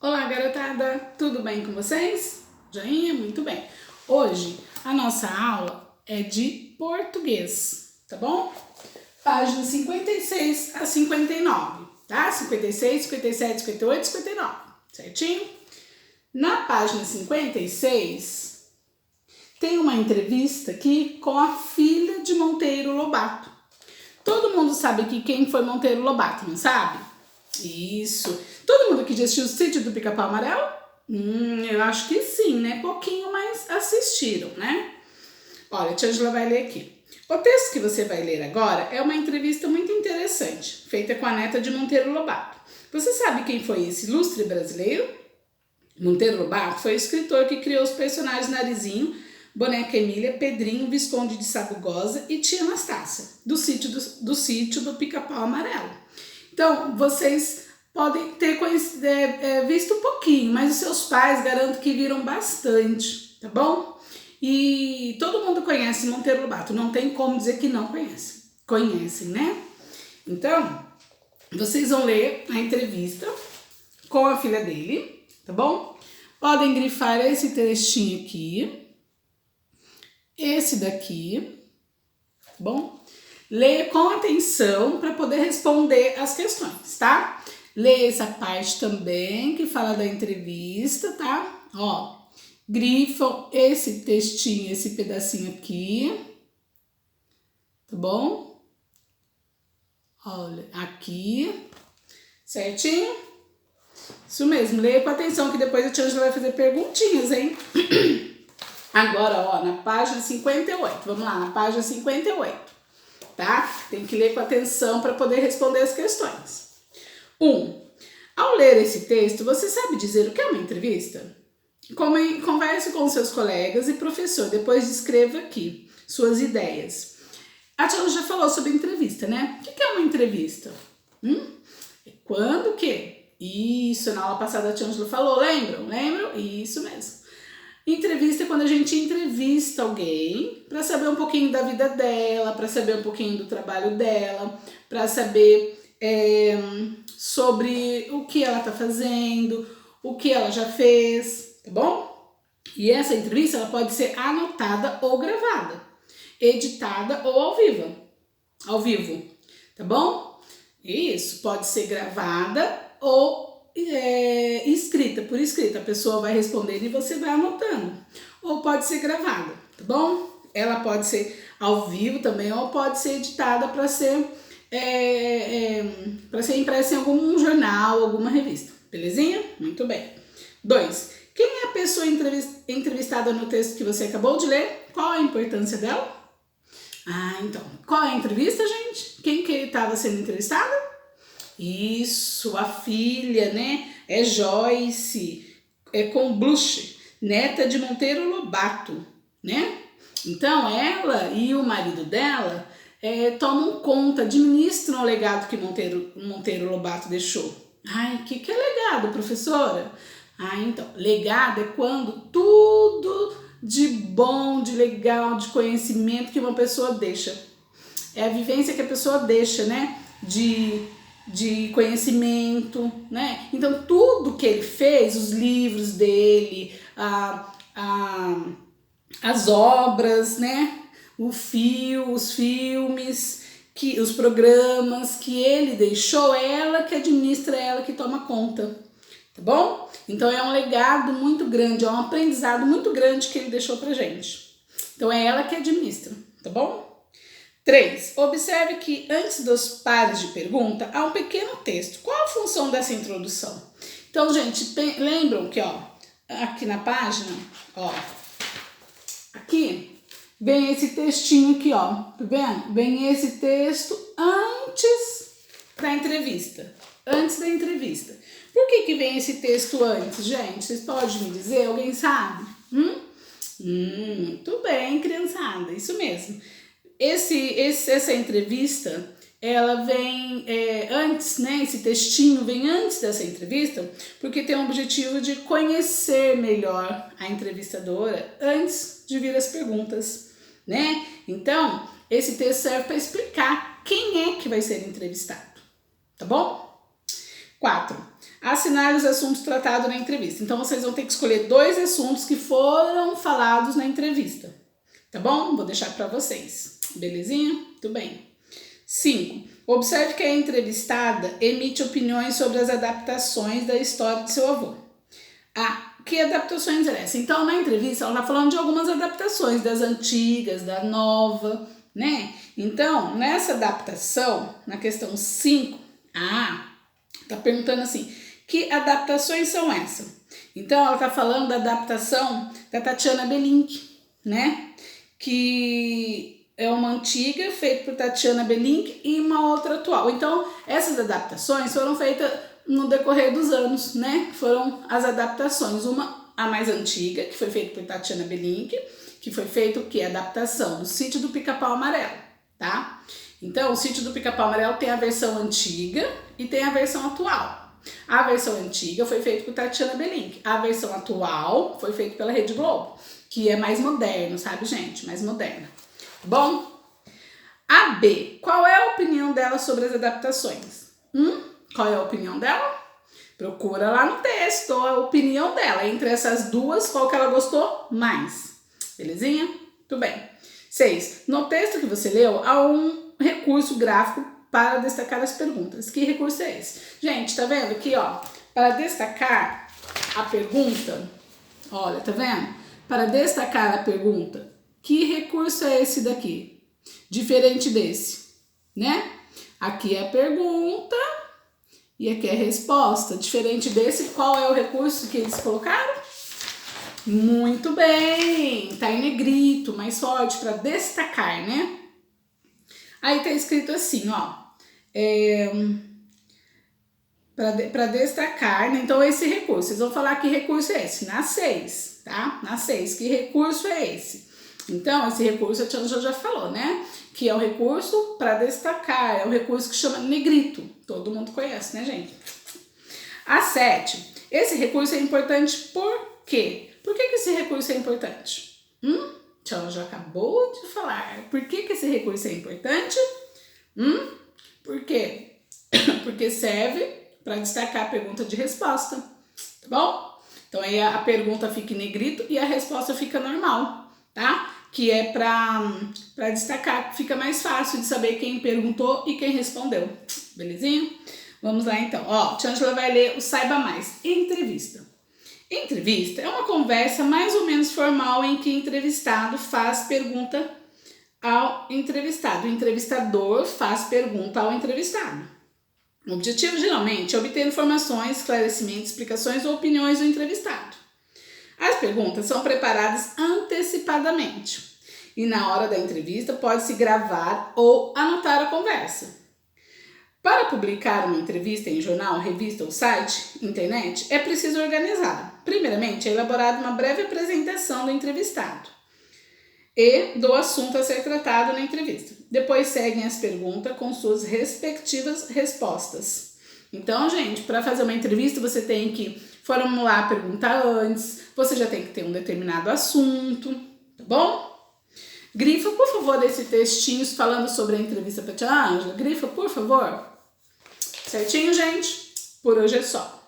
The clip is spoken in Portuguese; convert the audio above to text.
Olá, garotada! Tudo bem com vocês? Joinha? Muito bem! Hoje a nossa aula é de português, tá bom? Páginas 56 a 59, tá? 56, 57, 58, 59, certinho? Na página 56 tem uma entrevista aqui com a filha de Monteiro Lobato. Todo mundo sabe aqui quem foi Monteiro Lobato, não sabe? Isso. Todo mundo aqui já assistiu o Sítio do Pica-Pau Amarelo? Eu acho que sim, né? Pouquinho, mas assistiram, né? Olha, a tia Angela vai ler aqui. O texto que você vai ler agora é uma entrevista muito interessante, feita com a neta de Monteiro Lobato. Você sabe quem foi esse ilustre brasileiro? Monteiro Lobato foi o escritor que criou os personagens Narizinho, Boneca Emília, Pedrinho, Visconde de Sabugosa e Tia Anastácia, do sítio do Pica-Pau Amarelo. Então, vocês podem ter visto um pouquinho, mas os seus pais garanto que viram bastante, tá bom? E todo mundo conhece Monteiro Lobato, não tem como dizer que não conhece. Conhecem, né? Então, vocês vão ler a entrevista com a filha dele, tá bom? Podem grifar esse trechinho aqui, esse daqui, tá bom? Leia com atenção para poder responder as questões, tá? Leia essa parte também que fala da entrevista, tá? Ó, grifam esse textinho, esse pedacinho aqui, tá bom? Olha, aqui, certinho? Isso mesmo, leia com atenção que depois a tia Angela vai fazer perguntinhas, hein? Agora, ó, na página 58, vamos lá, na página 58. Tá? Tem que ler com atenção para poder responder as questões. 1. Ao ler esse texto, você sabe dizer o que é uma entrevista? Converse com seus colegas e professor, depois descreva aqui suas ideias. A tia já falou sobre entrevista, né? O que é uma entrevista? Quando o quê? Isso, na aula passada a tia Angela falou, lembram? Lembram? Isso mesmo. Entrevista é quando a gente entrevista alguém para saber um pouquinho da vida dela, para saber um pouquinho do trabalho dela, para saber sobre o que ela está fazendo, o que ela já fez, tá bom? E essa entrevista ela pode ser anotada ou gravada, editada ou ao vivo, tá bom? Isso, pode ser gravada ou escrita, por escrita, a pessoa vai respondendo e você vai anotando. Ou pode ser gravada, tá bom? Ela pode ser ao vivo também, ou pode ser editada para ser impressa em algum jornal, alguma revista. Belezinha? Muito bem. 2. Quem é a pessoa entrevistada no texto que você acabou de ler? Qual a importância dela? Então, qual é a entrevista, gente? Quem que estava sendo entrevistada? Isso, a filha, né? É Joyce, com Blush, neta de Monteiro Lobato, né? Então, ela e o marido dela tomam conta, administram o legado que Monteiro Lobato deixou. Ai, o que é legado, professora? Então, legado é quando tudo de bom, de legal, de conhecimento que uma pessoa deixa. É a vivência que a pessoa deixa, né? De conhecimento, né? Então, tudo que ele fez, os livros dele, as obras, né? Os filmes, os programas que ele deixou, ela que administra, ela que toma conta, tá bom? Então, é um legado muito grande, é um aprendizado muito grande que ele deixou pra gente. Então, é ela que administra, tá bom? 3. Observe que antes dos pares de pergunta há um pequeno texto. Qual a função dessa introdução? Então, gente, lembram que, ó, aqui na página, ó, aqui vem esse textinho aqui, ó, tá vendo? Vem esse texto antes da entrevista. Antes da entrevista. Por que vem esse texto antes, gente? Vocês podem me dizer? Alguém sabe? Muito bem, criançada, isso mesmo. Essa entrevista, ela vem antes, né? Esse textinho vem antes dessa entrevista, porque tem o objetivo de conhecer melhor a entrevistadora antes de vir as perguntas, né? Então, esse texto serve para explicar quem é que vai ser entrevistado, tá bom? 4. Assinar os assuntos tratados na entrevista. Então, vocês vão ter que escolher 2 assuntos que foram falados na entrevista. Tá bom? Vou deixar para vocês. Belezinha? Muito bem. 5. Observe que a entrevistada emite opiniões sobre as adaptações da história de seu avô. Que adaptações é essa? Então, na entrevista, ela está falando de algumas adaptações, das antigas, da nova, né? Então, nessa adaptação, na questão 5, tá perguntando assim, que adaptações são essas? Então, ela está falando da adaptação da Tatiana Belink, né? Que é uma antiga, feita por Tatiana Belink, e uma outra atual. Então, essas adaptações foram feitas no decorrer dos anos, né? Foram as adaptações. Uma, a mais antiga, que foi feita por Tatiana Belink, que foi feita o quê? Adaptação do Sítio do Pica-Pau Amarelo, tá? Então, o Sítio do Pica-Pau Amarelo tem a versão antiga e tem a versão atual. A versão antiga foi feita por Tatiana Belink. A versão atual foi feita pela Rede Globo, que é mais moderno, sabe, gente? Mais moderna. Bom, a B. Qual é a opinião dela sobre as adaptações? Qual é a opinião dela? Procura lá no texto a opinião dela. Entre essas duas, qual que ela gostou mais? Belezinha? Muito bem. 6. No texto que você leu, há um recurso gráfico para destacar as perguntas. Que recurso é esse? Gente, tá vendo aqui, ó? Para destacar a pergunta, olha, tá vendo? Para destacar a pergunta, que recurso é esse daqui? Diferente desse, né? Aqui é a pergunta e aqui é a resposta. Diferente desse, qual é o recurso que eles colocaram? Muito bem! Tá em negrito, mais forte, para destacar, né? Aí tá escrito assim, ó. Para destacar, né? Então, esse recurso. Vocês vão falar que recurso é esse? Na 6, tá? Na 6, que recurso é esse? Então, esse recurso a tia já falou, né? Que é o recurso para destacar, é o recurso que chama negrito. Todo mundo conhece, né, gente? A 7. Esse recurso é importante por quê? Por que esse recurso é importante? Tia já acabou de falar. Por que esse recurso é importante? Por quê? Porque serve para destacar a pergunta de resposta, tá bom? Então, aí a pergunta fica em negrito e a resposta fica normal, tá? Que é para destacar, fica mais fácil de saber quem perguntou e quem respondeu, belezinha? Vamos lá então, ó, tia Angela vai ler o Saiba Mais. Entrevista. Entrevista é uma conversa mais ou menos formal em que o entrevistado faz pergunta ao entrevistado. O entrevistador faz pergunta ao entrevistado. O objetivo geralmente é obter informações, esclarecimentos, explicações ou opiniões do entrevistado. As perguntas são preparadas antecipadamente e na hora da entrevista pode-se gravar ou anotar a conversa. Para publicar uma entrevista em jornal, revista ou site, internet, é preciso organizar. Primeiramente, é elaborada uma breve apresentação do entrevistado e do assunto a ser tratado na entrevista. Depois seguem as perguntas com suas respectivas respostas. Então, gente, para fazer uma entrevista, você tem que formular a pergunta antes, você já tem que ter um determinado assunto, tá bom? Grifa, por favor, esse textinho falando sobre a entrevista para a tia Ângela. Grifa, por favor. Certinho, gente? Por hoje é só.